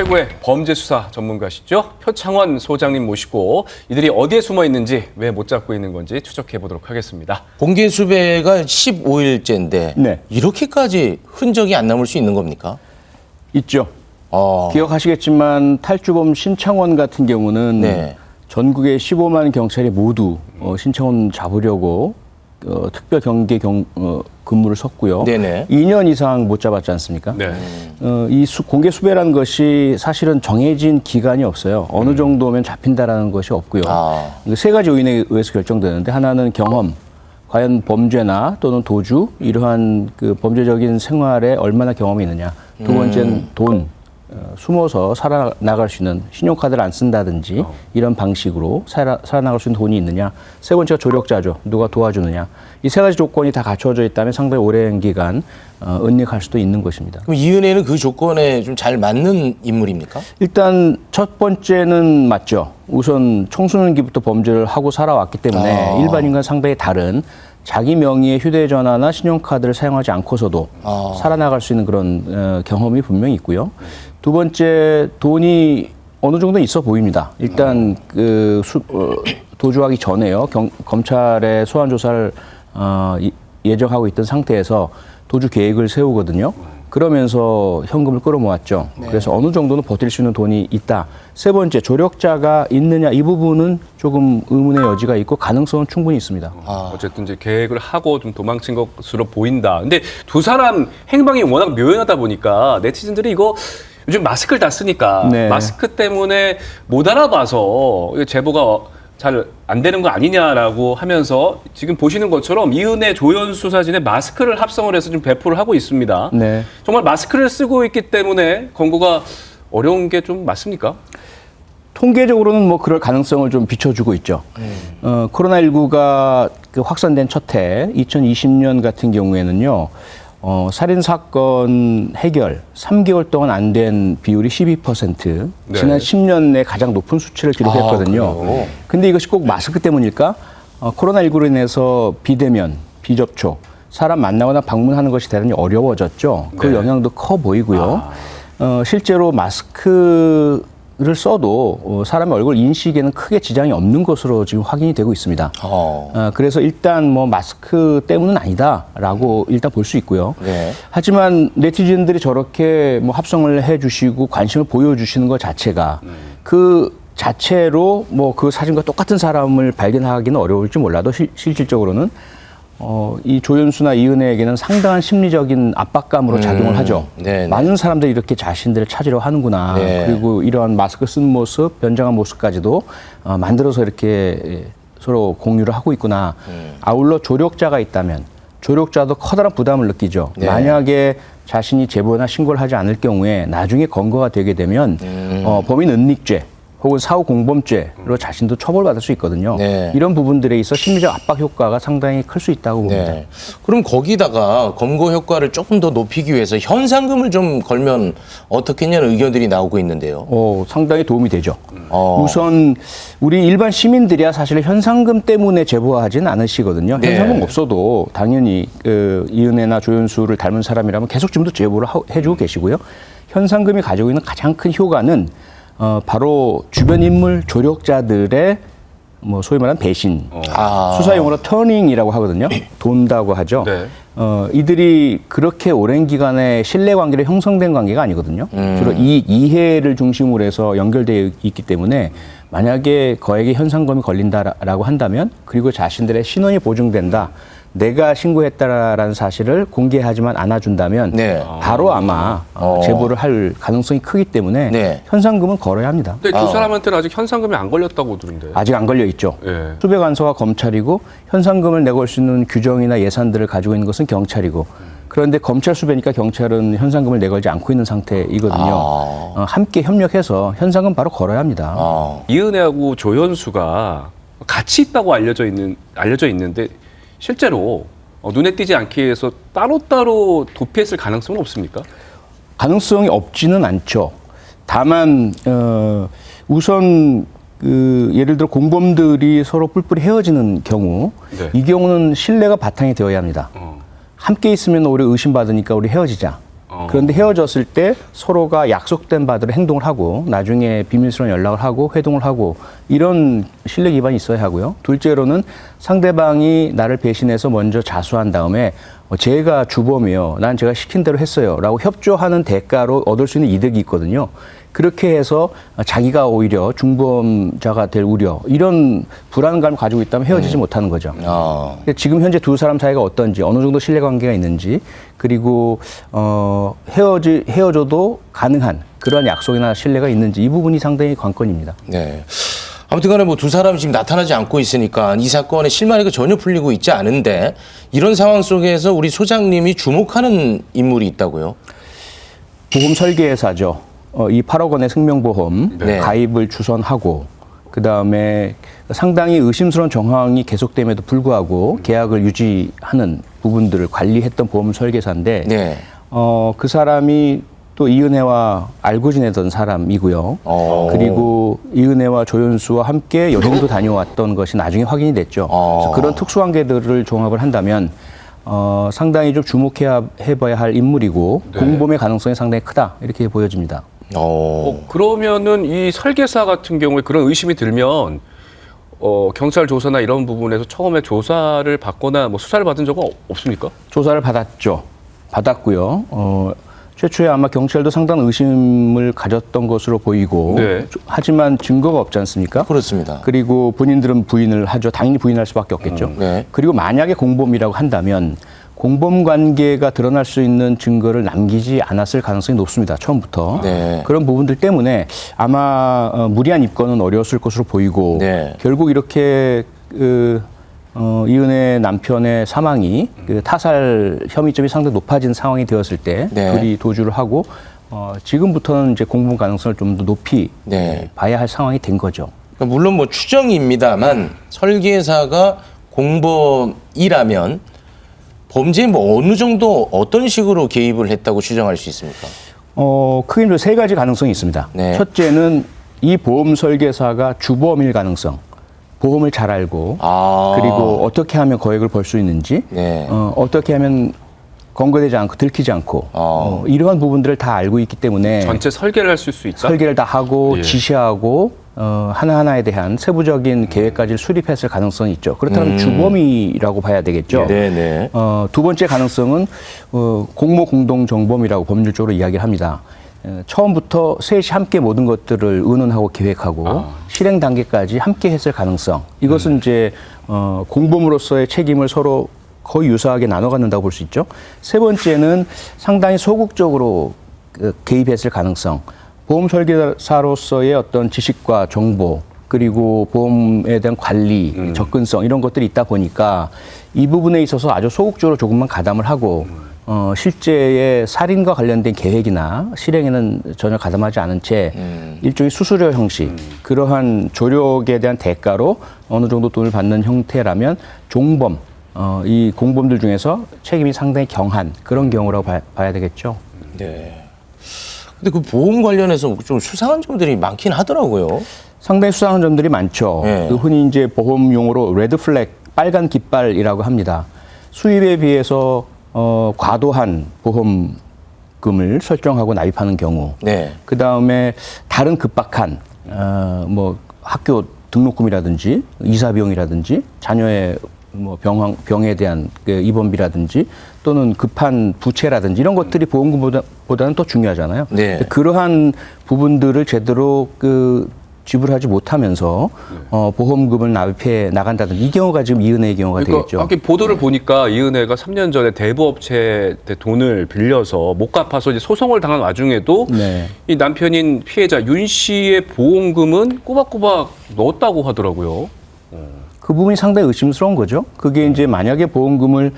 최고의 범죄 수사 전문가시죠. 표창원 소장님 모시고 이들이 어디에 숨어 있는지, 왜 못 잡고 있는 건지 추적해 보도록 하겠습니다. 공개 수배가 15일째인데 네. 이렇게까지 흔적이 안 남을 수 있는 겁니까? 있죠. 기억하시겠지만 탈주범 신창원 같은 경우는 네. 전국의 15만 경찰이 모두 신창원 잡으려고 특별 경계 근무를 섰고요. 네네. 2년 이상 못 잡았지 않습니까? 네. 이 공개 수배라는 것이 사실은 정해진 기간이 없어요. 어느 정도면 잡힌다라는 것이 없고요. 세 가지 요인에 의해서 결정되는데, 하나는 경험, 과연 범죄나 또는 도주, 이러한 그 범죄적인 생활에 얼마나 경험이 있느냐. 두 번째는 돈. 숨어서 살아나갈 수 있는, 신용카드를 안 쓴다든지 이런 방식으로 살아나갈 수 있는 돈이 있느냐. 세 번째가 조력자죠. 누가 도와주느냐. 이 세 가지 조건이 다 갖춰져 있다면 상당히 오랜 기간 은닉할 수도 있는 것입니다. 그럼 이은혜는 그 조건에 좀 잘 맞는 인물입니까? 일단 첫 번째는 맞죠. 우선 청소년기부터 범죄를 하고 살아왔기 때문에 일반인과 상당히 다른, 자기 명의의 휴대전화나 신용카드를 사용하지 않고서도 살아나갈 수 있는 그런 경험이 분명히 있고요. 두 번째, 돈이 어느 정도 있어 보입니다. 일단 도주하기 전에요. 검찰에 소환 조사를 예정하고 있던 상태에서 도주 계획을 세우거든요. 그러면서 현금을 끌어모았죠. 네. 그래서 어느 정도는 버틸 수 있는 돈이 있다. 세 번째, 조력자가 있느냐, 이 부분은 조금 의문의 여지가 있고 가능성은 충분히 있습니다. 어쨌든 이제 계획을 하고 좀 도망친 것으로 보인다. 근데 두 사람 행방이 워낙 묘연하다 보니까 네티즌들이 이거 요즘 마스크를 다 쓰니까 네. 마스크 때문에 못 알아봐서 제보가 잘 안 되는 거 아니냐라고 하면서 지금 보시는 것처럼 이은혜, 조현수 사진에 마스크를 합성을 해서 좀 배포를 하고 있습니다. 네. 정말 마스크를 쓰고 있기 때문에 검거가 어려운 게 좀 맞습니까? 통계적으로는 뭐 그럴 가능성을 좀 비춰주고 있죠. 코로나19가 그 확산된 첫 해 2020년 같은 경우에는요. 살인사건 해결 3개월 동안 안 된 비율이 12%, 네. 지난 10년 내 가장 높은 수치를 기록했거든요. 근데 이것이 꼭 마스크 때문일까? 코로나19로 인해서 비대면, 비접촉, 사람 만나거나 방문하는 것이 대단히 어려워졌죠. 그 네. 영향도 커 보이고요. 실제로 마스크를 써도 사람의 얼굴 인식에는 크게 지장이 없는 것으로 지금 확인이 되고 있습니다. 그래서 일단 뭐 마스크 때문은 아니다라고 일단 볼 수 있고요. 네. 하지만 네티즌들이 저렇게 뭐 합성을 해주시고 관심을 보여주시는 것 자체가 그 자체로 뭐 그 사진과 똑같은 사람을 발견하기는 어려울지 몰라도 실질적으로는 이 조현수나 이은혜에게는 상당한 심리적인 압박감으로 작용을 하죠. 네네. 많은 사람들이 이렇게 자신들을 찾으려 하는구나. 네. 그리고 그리고 이러한 마스크 쓴 모습, 변장한 모습까지도 만들어서 이렇게 서로 공유를 하고 있구나. 아울러 조력자가 있다면 조력자도 커다란 부담을 느끼죠. 네. 만약에 자신이 제보나 신고를 하지 않을 경우에 나중에 검거가 되게 되면 범인 은닉죄 혹은 사후 공범죄로 자신도 처벌받을 수 있거든요. 네. 이런 부분들에 있어 심리적 압박 효과가 상당히 클 수 있다고 봅니다. 네. 그럼 거기다가 검거 효과를 조금 더 높이기 위해서 현상금을 좀 걸면 어떻겠냐는 의견들이 나오고 있는데요. 상당히 도움이 되죠. 우선 우리 일반 시민들이야 사실 현상금 때문에 제보하지는 않으시거든요. 네. 현상금 없어도 당연히 이은혜나 조현수를 닮은 사람이라면 계속 지금도 제보를 해주고 계시고요. 현상금이 가지고 있는 가장 큰 효과는 바로 주변 인물 조력자들의 뭐 소위 말하는 배신, 수사 용어로 터닝이라고 하거든요. 돈다고 하죠. 네. 이들이 그렇게 오랜 기간에 신뢰 관계로 형성된 관계가 아니거든요. 주로 이해를 중심으로 해서 연결되어 있기 때문에 만약에 거액의 현상금이 걸린다라고 한다면, 그리고 자신들의 신원이 보증된다, 내가 신고했다라는 사실을 공개하지만 않아준다면 네. 바로 아마 제보를 할 가능성이 크기 때문에 네. 현상금은 걸어야 합니다. 근데 두 사람한테는 아직 현상금이 안 걸렸다고 들은데. 아직 안 걸려 있죠. 예. 수배 간서가 검찰이고 현상금을 내걸 수 있는 규정이나 예산들을 가지고 있는 것은 경찰이고, 그런데 검찰 수배니까 경찰은 현상금을 내걸지 않고 있는 상태이거든요. 함께 협력해서 현상금 바로 걸어야 합니다. 이은혜하고 조현수가 같이 있다고 알려져 있는데 실제로 눈에 띄지 않기 위해서 따로따로 도피했을 가능성은 없습니까? 가능성이 없지는 않죠. 다만 우선 예를 들어 공범들이 서로 뿔뿔이 헤어지는 경우, 네. 이 경우는 신뢰가 바탕이 되어야 합니다. 함께 있으면 오히려 의심받으니까 우리 헤어지자. 그런데 헤어졌을 때 서로가 약속된 바대로 행동을 하고 나중에 비밀스러운 연락을 하고 회동을 하고 이런 신뢰 기반이 있어야 하고요. 둘째로는 상대방이 나를 배신해서 먼저 자수한 다음에 제가 주범이요. 난 제가 시킨 대로 했어요. 라고 협조하는 대가로 얻을 수 있는 이득이 있거든요. 그렇게 해서 자기가 오히려 중범자가 될 우려 이런 불안감을 가지고 있다면 헤어지지 못하는 거죠. 근데 지금 현재 두 사람 사이가 어떤지 어느 정도 신뢰관계가 있는지 그리고 헤어져도 가능한 그런 약속이나 신뢰가 있는지 이 부분이 상당히 관건입니다. 네. 아무튼 간에 뭐 두 사람이 지금 나타나지 않고 있으니까 이 사건의 실마리가 전혀 풀리고 있지 않은데 이런 상황 속에서 우리 소장님이 주목하는 인물이 있다고요? 보험 설계사죠. 이 8억 원의 생명보험 네. 가입을 주선하고 그다음에 상당히 의심스러운 정황이 계속됨에도 불구하고 계약을 유지하는 부분들을 관리했던 보험 설계사인데 네. 그 사람이 또 이은혜와 알고 지내던 사람이고요. 그리고 이은혜와 조연수와 함께 여행도 다녀왔던 것이 나중에 확인이 됐죠. 그래서 그런 특수관계들을 종합을 한다면 상당히 좀 주목해봐야 할 인물이고 공범의 가능성이 상당히 크다 이렇게 보여집니다. 그러면은 이 설계사 같은 경우에 그런 의심이 들면 경찰 조사나 이런 부분에서 처음에 조사를 받거나 뭐 수사를 받은 적은 없습니까? 조사를 받았고요. 최초에 아마 경찰도 상당한 의심을 가졌던 것으로 보이고 네. 하지만 증거가 없지 않습니까? 그렇습니다. 그리고 본인들은 부인을 하죠. 당연히 부인할 수밖에 없겠죠. 네. 그리고 만약에 공범이라고 한다면 공범 관계가 드러날 수 있는 증거를 남기지 않았을 가능성이 높습니다. 처음부터. 네. 그런 부분들 때문에 아마 무리한 입건은 어려웠을 것으로 보이고 네. 결국 이렇게 이은혜 남편의 사망이 타살 혐의점이 상당히 높아진 상황이 되었을 때 네. 둘이 도주를 하고 지금부터는 이제 공범 가능성을 좀 더 높이 네. 봐야 할 상황이 된 거죠. 그러니까 물론 뭐 추정입니다만 설계사가 공범이라면 범죄에 뭐 어느 정도 어떤 식으로 개입을 했다고 추정할 수 있습니까? 크게 이제 세 가지 가능성이 있습니다. 네. 첫째는 이 보험 설계사가 주범일 가능성. 보험을 잘 알고 그리고 어떻게 하면 거액을 벌 수 있는지 네. 어떻게 하면 검거되지 않고 들키지 않고 이러한 부분들을 다 알고 있기 때문에 전체 설계를 할 수 있다? 설계를 다 하고 예. 지시하고 하나하나에 대한 세부적인 계획까지 수립했을 가능성이 있죠. 그렇다면 주범이라고 봐야 되겠죠. 네네. 두 번째 가능성은 공모 공동 정범이라고 법률적으로 이야기를 합니다. 처음부터 셋이 함께 모든 것들을 의논하고 계획하고 실행 단계까지 함께 했을 가능성. 이것은 이제 공범으로서의 책임을 서로 거의 유사하게 나눠 갖는다고 볼 수 있죠. 세 번째는 상당히 소극적으로 개입했을 가능성. 보험 설계사로서의 어떤 지식과 정보 그리고 보험에 대한 관리, 접근성 이런 것들이 있다 보니까 이 부분에 있어서 아주 소극적으로 조금만 가담을 하고 실제의 살인과 관련된 계획이나 실행에는 전혀 가담하지 않은 채 일종의 수수료 형식, 그러한 조력에 대한 대가로 어느 정도 돈을 받는 형태라면 종범, 이 공범들 중에서 책임이 상당히 경한 그런 경우라고 봐야 되겠죠. 네. 근데 그 보험 관련해서 좀 수상한 점들이 많긴 하더라고요. 상당히 수상한 점들이 많죠. 네. 흔히 이제 보험 용어로 레드 플렉, 빨간 깃발이라고 합니다. 수입에 비해서 과도한 보험금을 설정하고 납입하는 경우, 네. 그 다음에 다른 급박한 뭐 학교 등록금이라든지 이사 비용이라든지 자녀의 뭐 병에 대한 그 입원비라든지 또는 급한 부채라든지 이런 것들이 보험금보다는 더 중요하잖아요. 네. 그러한 부분들을 제대로 지불하지 못하면서 보험금을 납입해 나간다든지 이 경우가 지금 이은혜의 경우가 되겠죠. 아까 보도를 보니까 이은혜가 3년 전에 대부업체 돈을 빌려서 못 갚아서 이제 소송을 당한 와중에도 네. 이 남편인 피해자 윤 씨의 보험금은 꼬박꼬박 넣었다고 하더라고요. 그 부분이 상당히 의심스러운 거죠. 그게 이제 만약에 보험금을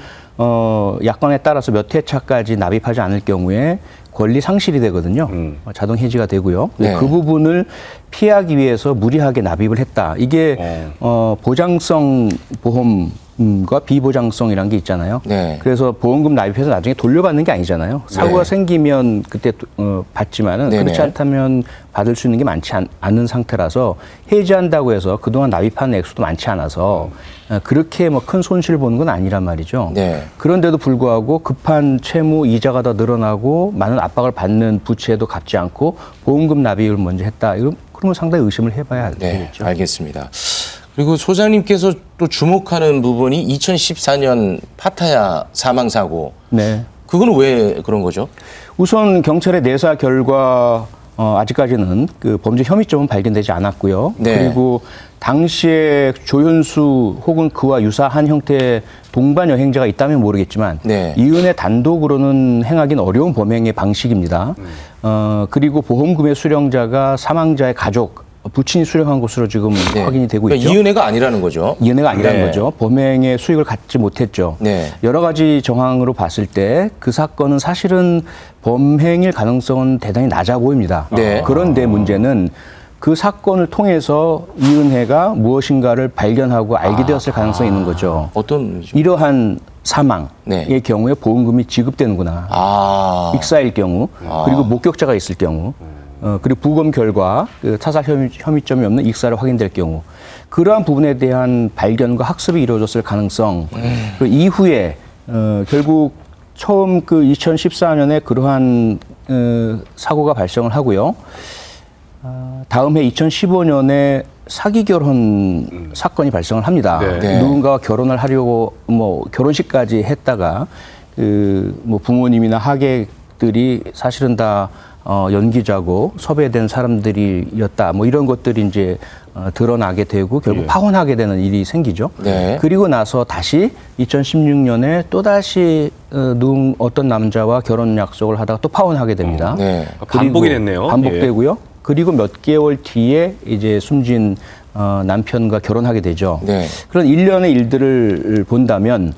약관에 따라서 몇 회차까지 납입하지 않을 경우에 권리 상실이 되거든요. 자동 해지가 되고요. 네. 그 부분을 피하기 위해서 무리하게 납입을 했다. 이게 보장성 보험 보험과 비보장성이라는 게 있잖아요. 네. 그래서 보험금 납입해서 나중에 돌려받는 게 아니잖아요. 사고가 생기면 그때 받지만은 네네. 그렇지 않다면 받을 수 있는 게 많지 않은 상태라서 해지한다고 해서 그동안 납입한 액수도 많지 않아서 그렇게 뭐 큰 손실을 보는 건 아니란 말이죠. 네. 그런데도 불구하고 급한 채무 이자가 더 늘어나고 많은 압박을 받는 부채도 갚지 않고 보험금 납입을 먼저 했다. 그러면 상당히 의심을 해봐야 네, 되겠죠. 알겠습니다. 그리고 소장님께서 또 주목하는 부분이 2014년 파타야 사망 사고. 네. 그거는 왜 그런 거죠? 우선 경찰의 내사 결과 아직까지는 그 범죄 혐의점은 발견되지 않았고요. 네. 그리고 당시에 조현수 혹은 그와 유사한 형태의 동반 여행자가 있다면 모르겠지만 네. 이은혜 단독으로는 행하기는 어려운 범행의 방식입니다. 그리고 보험금의 수령자가 사망자의 가족, 부친이 수령한 것으로 지금 네. 확인이 되고 그러니까 있죠. 이은혜가 아니라는 거죠. 이은혜가 아니라는 네. 거죠. 범행의 수익을 갖지 못했죠. 네. 여러 가지 정황으로 봤을 때 그 사건은 사실은 범행일 가능성은 대단히 낮아 보입니다. 네. 그런데 문제는 그 사건을 통해서 이은혜가 무엇인가를 발견하고 알게 되었을 가능성이 있는 거죠. 어떤 이러한 사망의 네. 경우에 보험금이 지급되는구나. 익사일 경우, 그리고 목격자가 있을 경우, 그리고 부검 결과 그 타살 혐의점이 없는 익사를 확인될 경우, 그러한 부분에 대한 발견과 학습이 이루어졌을 가능성, 그리고 이후에 결국 처음 그 2014년에 그러한 사고가 발생을 하고요. 다음 해 2015년에 사기 결혼 사건이 발생을 합니다. 네. 네. 누군가와 결혼을 하려고 뭐 결혼식까지 했다가 그 뭐 부모님이나 하객들이 사실은 다 연기자고 섭외된 사람들이었다. 뭐 이런 것들이 이제 드러나게 되고 결국 파혼하게 되는 일이 생기죠. 네. 그리고 나서 다시 2016년에 또 다시 어떤 남자와 결혼 약속을 하다가 또 파혼하게 됩니다. 네. 반복이 됐네요. 반복되고요. 그리고 몇 개월 뒤에 이제 숨진 남편과 결혼하게 되죠. 네. 그런 일련의 일들을 본다면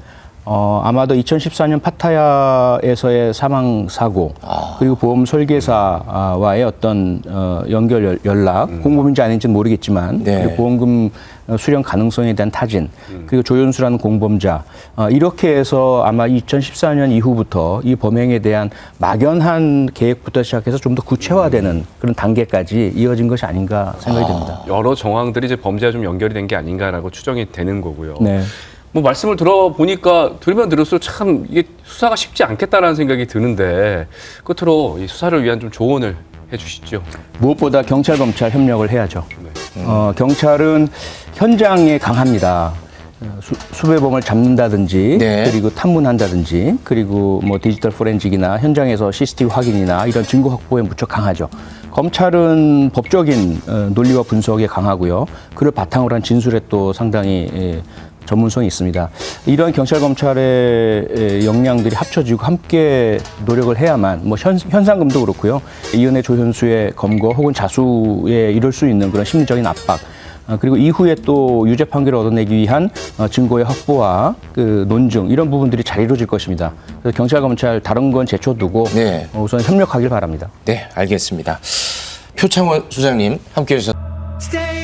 아마도 2014년 파타야에서의 사망 사고 그리고 보험 설계사와의 어떤 연결 연락 공범인지 아닌지는 모르겠지만 네. 그리고 보험금 수령 가능성에 대한 타진 그리고 조연수라는 공범자 이렇게 해서 아마 2014년 이후부터 이 범행에 대한 막연한 계획부터 시작해서 좀 더 구체화되는 그런 단계까지 이어진 것이 아닌가 생각이 듭니다. 여러 정황들이 이제 범죄와 좀 연결이 된 게 아닌가라고 추정이 되는 거고요. 네. 뭐 말씀을 들어보니까 들으면 들을수록 참 이게 수사가 쉽지 않겠다라는 생각이 드는데 끝으로 이 수사를 위한 좀 조언을 해주시죠. 무엇보다 경찰 검찰 협력을 해야죠. 경찰은 현장에 강합니다. 수배범을 잡는다든지 네. 그리고 탐문한다든지 그리고 뭐 디지털 포렌식이나 현장에서 CCTV 확인이나 이런 증거 확보에 무척 강하죠. 검찰은 법적인 논리와 분석에 강하고요. 그를 바탕으로 한 진술에 또 상당히 전문성이 있습니다. 이런 경찰 검찰의 역량들이 합쳐지고 함께 노력을 해야만 뭐 현상금도 그렇고요. 이은혜 조현수의 검거 혹은 자수에 이룰 수 있는 그런 심리적인 압박 그리고 이후에 또 유죄 판결을 얻어내기 위한 증거의 확보와 그 논증 이런 부분들이 잘 이루어질 것입니다. 그래서 경찰 검찰 다른 건 제쳐두고 네. 우선 협력하길 바랍니다. 네, 알겠습니다. 표창원 소장님 함께해 주셔서 Stay